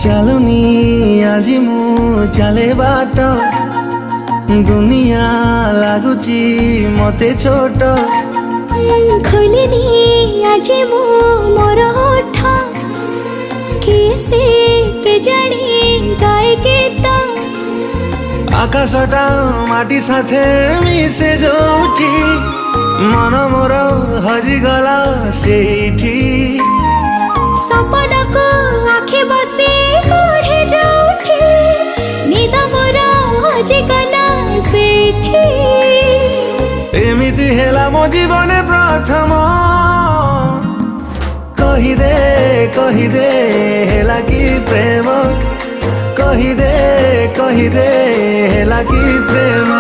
ଚାଲୁନି ଆଜି ମୁଁ ଚାଲେ ବାଟ ଦୁନିଆ ଲାଗୁଛି ମତେ ଛୋଟ ଖୋଲିନି ଆଜି ମୁଁ ମୋର ଓଠ କିଏ କେଜାଣି ଗାଏ ଗୀତ ଆକାଶଟା ମାଟି ସାଥେ ମିଶେ ଯୋଉଠି ମନ ମୋର ହଜିଗଲା ସେଇଠି ସପନକୁ ଆଖି ବସି ପଢ଼େ ଯୋଉଠି ନିଦ ମୋର ହଜିଗଲା ସେଇଠି ଏମିତି ହେଲା ମୋ ଜୀବନେ ପ୍ରଥମ କହିଦେ ହେଲା କି ପ୍ରେମ କହିଦେ ହେଲା କି ପ୍ରେମ।